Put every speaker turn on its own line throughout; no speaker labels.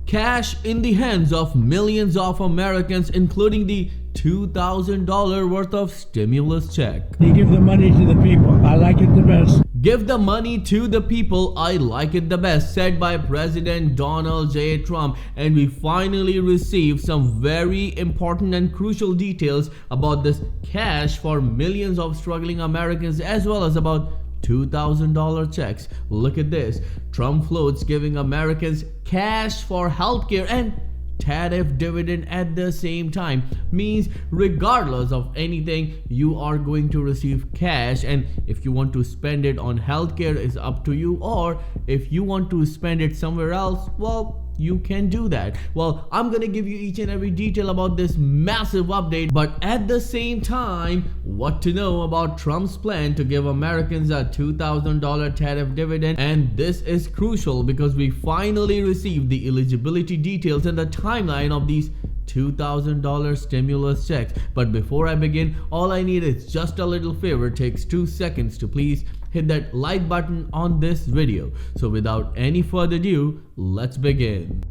Cash in the hands of millions of Americans, including the $2,000 worth of stimulus check.
They give the money to the people. I like it the best.
Give the money to the people, I like it the best, said by President Donald J. Trump. And we finally received some very important and crucial details about this cash for millions of struggling Americans, as well as about $2,000 checks. Look at this. Trump floats giving Americans cash for healthcare and tariff dividend at the same time. Means regardless of anything, you are going to receive cash, and if you want to spend it on healthcare, it's up to you, or if you want to spend it somewhere else, well, you can do that. Well, I'm gonna give you each and every detail about this massive update, but at the same time, what to know about Trump's plan to give Americans a $2,000 tariff dividend. And this is crucial because we finally received the eligibility details and the timeline of these $2,000 stimulus checks. But before I begin, all I need is just a little favor. It takes 2 seconds to please hit that like button on this video. So without any further ado, let's begin.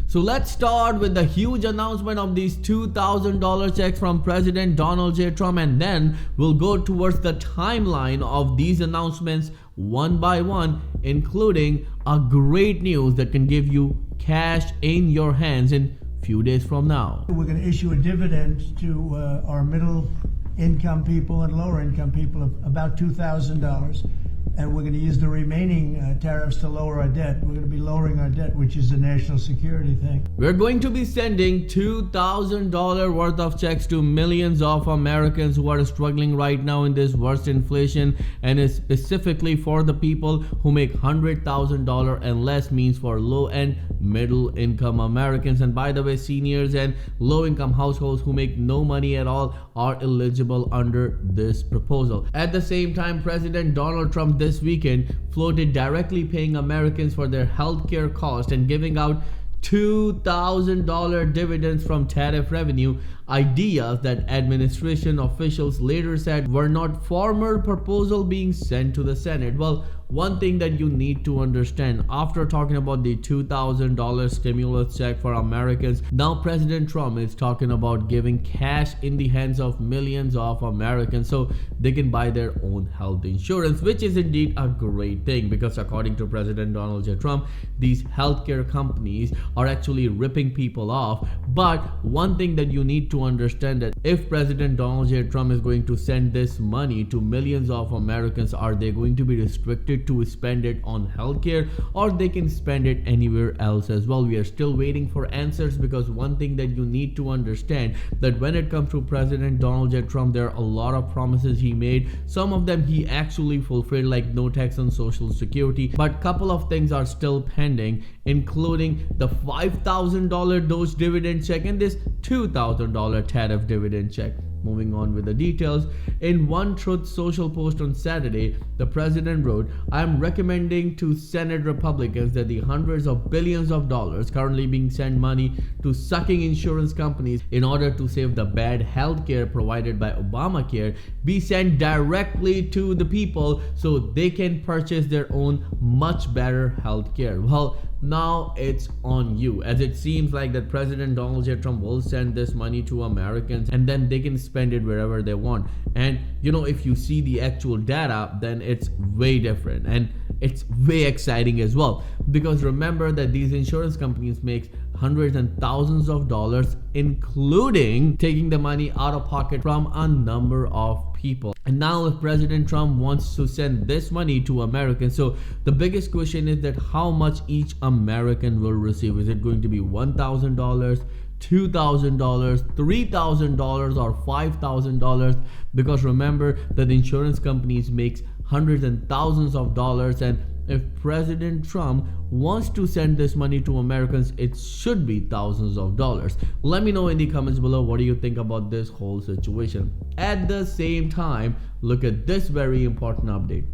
So let's start with the huge announcement of these $2,000 checks from President Donald J. Trump, and then we'll go towards the timeline of these announcements one by one, including a great news that can give you cash in your hands in few days from now.
We're going to issue a dividend to our middle income people and lower income people of about $2,000, and we're going to use the remaining tariffs to lower our debt. We're going to be lowering our debt, which is a national security thing.
We're going to be sending $2,000 worth of checks to millions of Americans who are struggling right now in this worst inflation, and it's specifically for the people who make $100,000 and less, means for low and middle income Americans. And by the way, seniors and low income households who make no money at all are eligible under this proposal. At the same time, President Donald Trump this weekend floated directly paying Americans for their healthcare costs and giving out $2,000 dividends from tariff revenue, ideas that administration officials later said were not formal proposal being sent to the Senate. Well, one thing that you need to understand after talking about the $2,000 stimulus check for Americans, now President Trump is talking about giving cash in the hands of millions of Americans so they can buy their own health insurance, which is indeed a great thing, because according to President Donald J. Trump, these healthcare companies are actually ripping people off. But one thing that you need to understand, that if President Donald J. Trump is going to send this money to millions of Americans, are they going to be restricted to spend it on healthcare, or they can spend it anywhere else as well? We are still waiting for answers, because one thing that you need to understand, that when it comes to President Donald J. Trump, there are a lot of promises he made. Some of them he actually fulfilled, like no tax on Social Security, but couple of things are still pending, including the $5,000 dose dividend check and this $2,000 tariff dividend check. Moving on with the details, in one Truth Social post on Saturday, the president wrote, "I am recommending to Senate Republicans that the hundreds of billions of dollars currently being sent money to sucking insurance companies in order to save the bad health care provided by Obamacare be sent directly to the people so they can purchase their own much better health care." Well, now it's on you, as it seems like that President Donald J. Trump will send this money to Americans and then they can spend it wherever they want. And you know, if you see the actual data, then it's way different and it's way exciting as well, because remember that these insurance companies make hundreds and thousands of dollars, including taking the money out of pocket from a number of people. And now if President Trump wants to send this money to Americans, so the biggest question is that how much each American will receive. Is it going to be $1,000, $2,000, $3,000, or $5,000? Because remember that the insurance companies makes hundreds and thousands of dollars, and if President Trump wants to send this money to Americans, it should be thousands of dollars. Let me know in the comments below, what do you think about this whole situation? At the same time, look at this very important update.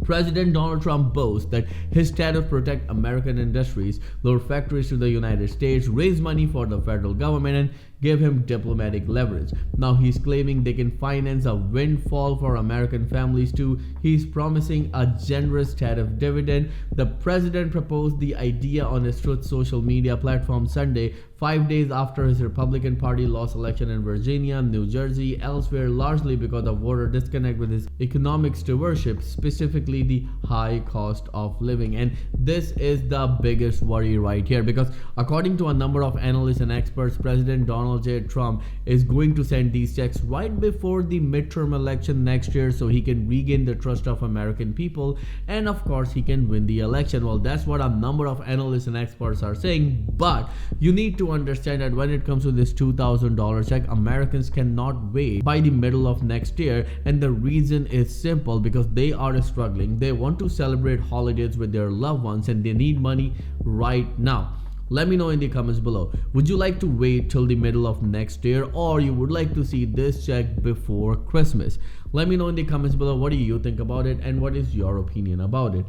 President Donald Trump boasts that his tariffs protect American industries, lure factories to the United States, raise money for the federal government, and give him diplomatic leverage. Now he's claiming they can finance a windfall for American families too. He's promising a generous tariff dividend. The president proposed the idea on his Truth social media platform Sunday, 5 days after his Republican Party lost election in Virginia, New Jersey, elsewhere, largely because of voter disconnect with his economic stewardship, specifically the high cost of living. And this is the biggest worry right here, because according to a number of analysts and experts, President Donald J. Trump is going to send these checks right before the midterm election next year so he can regain the trust of American people, and of course he can win the election. Well, that's what a number of analysts and experts are saying, but you need to understand that when it comes to this $2,000 check, Americans cannot wait by the middle of next year, and the reason is simple: because they are struggling. They want to celebrate holidays with their loved ones and they need money right now. Let me know in the comments below. Would you like to wait till the middle of next year, or you would like to see this check before Christmas? Let me know in the comments below. What do you think about it, and what is your opinion about it?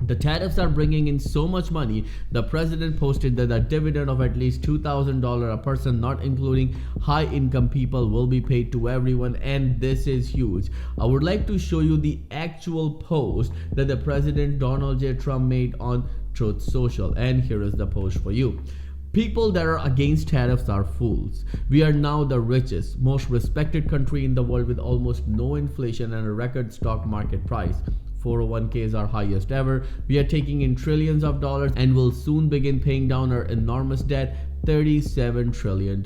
The tariffs are bringing in so much money. The president posted that a dividend of at least $2,000 a person, not including high income people, will be paid to everyone, and this is huge. I would like to show you the actual post that the president Donald J. Trump made on Truth Social, and here is the post for you. People that are against tariffs are fools. We are now the richest, most respected country in the world with almost no inflation and a record stock market price. 401ks are highest ever. We are taking in trillions of dollars and will soon begin paying down our enormous debt, $37 trillion.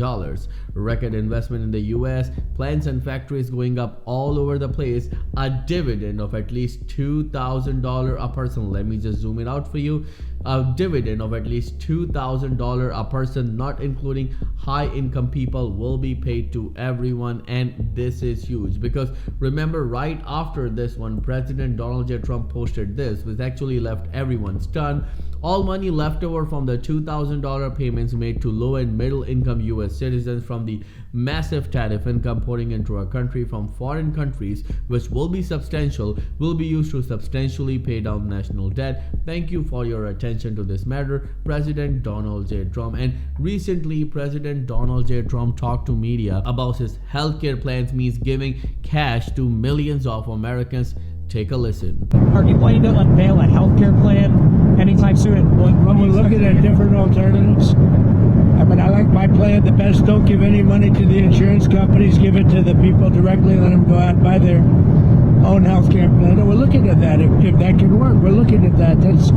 Record investment in the US, plants and factories going up all over the place, a dividend of at least $2,000 a person. Let me just zoom it out for you. A dividend of at least $2,000 a person, not including high income people, will be paid to everyone, and this is huge, because remember, right after this one, President Donald J. Trump posted this, which actually left everyone stunned. All money left over from the $2,000 payments made to low and middle income US citizens from the massive tariff income pouring into our country from foreign countries, which will be substantial, will be used to substantially pay down national debt. Thank you for your attention to this matter, President Donald J. Trump. And recently, President Donald J. Trump talked to media about his healthcare plans means giving cash to millions of Americans. Take a listen.
Are you planning to unveil a healthcare plan anytime soon?
When we're looking at different alternatives, I mean, I like my plan the best. Don't give any money to the insurance companies. Give it to the people directly. Let them go out and buy their own healthcare plan. And we're looking at that. If that can work, we're looking at that. That's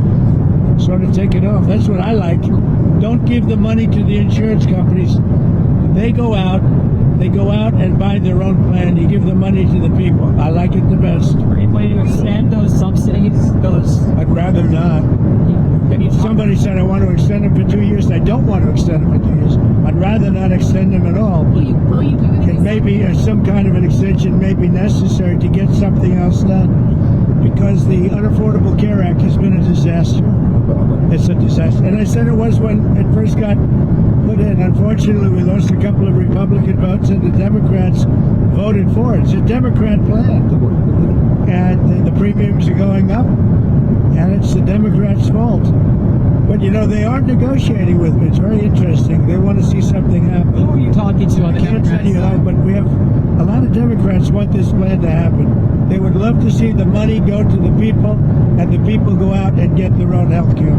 sort of take it off. That's what I like. Don't give the money to the insurance companies. They go out and buy their own plan. You give the money to the people. I like it the best.
Are you planning to extend those subsidies?
I'd rather not. If somebody said I want to extend them for 2 years, I don't want to extend them for 2 years. I'd rather not extend them at all.
Will you do it?
And maybe some kind of an extension may be necessary to get something else done, because the Unaffordable Care Act has been a disaster. It's a disaster. And I said it was when it first got put in. Unfortunately, we lost a couple of Republican votes, and the Democrats voted for it. It's a Democrat plan. And the premiums are going up, and it's the Democrats' fault. But, you know, they are negotiating with me. It's very interesting. They want to see something happen.
Who are you talking to on the
I can't
Democrat
tell you how,
side?
but we have a lot of Democrats want this plan to happen. They would love to see the money go to the people, and the people go out and get their own health care.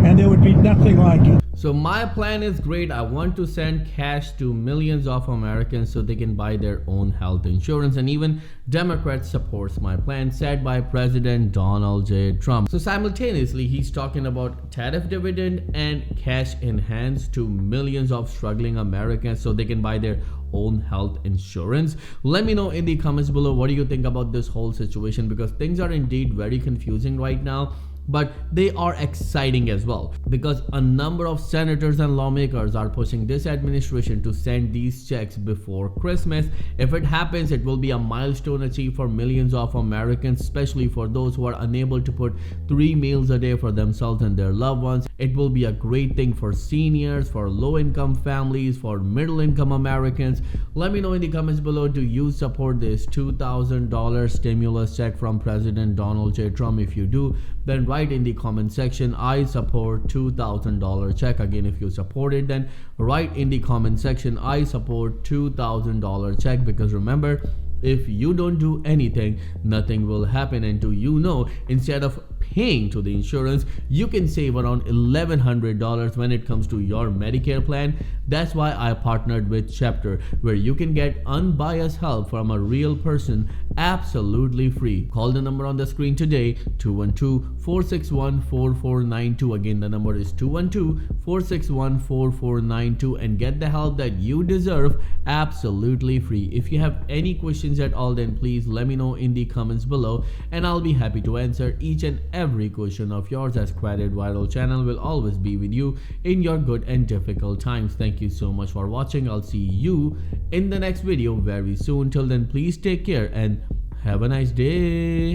And there would be nothing like it.
So my plan is great. I want to send cash to millions of Americans so they can buy their own health insurance, and even Democrats supports my plan, said by President Donald J. Trump. So simultaneously, he's talking about tariff dividend and cash in hands to millions of struggling Americans so they can buy their own health insurance. Let me know in the comments below, what do you think about this whole situation, because things are indeed very confusing right now. But they are exciting as well, because a number of senators and lawmakers are pushing this administration to send these checks before Christmas. If it happens, it will be a milestone achieved for millions of Americans, especially for those who are unable to put 3 meals a day for themselves and their loved ones. It will be a great thing for seniors, for low-income families, for middle-income Americans. Let me know in the comments below, do you support this $2,000 stimulus check from President Donald J. Trump? If you do, then write in the comment section, I support $2,000 check. Again, if you support it, then write in the comment section, I support $2,000 check, because remember, if you don't do anything, nothing will happen. And instead of paying to the insurance, you can save around $1,100 when it comes to your Medicare plan. That's why I partnered with Chapter, where you can get unbiased help from a real person absolutely free. Call the number on the screen today, 212-461-4492. Again, the number is 212-461-4492, and get the help that you deserve absolutely free. If you have any questions at all, then please let me know in the comments below, and I'll be happy to answer each and every question of yours, as Credit Viral channel will always be with you in your good and difficult times. Thank you so much for watching. I'll see you in the next video very soon. Till then, please take care and have a nice day.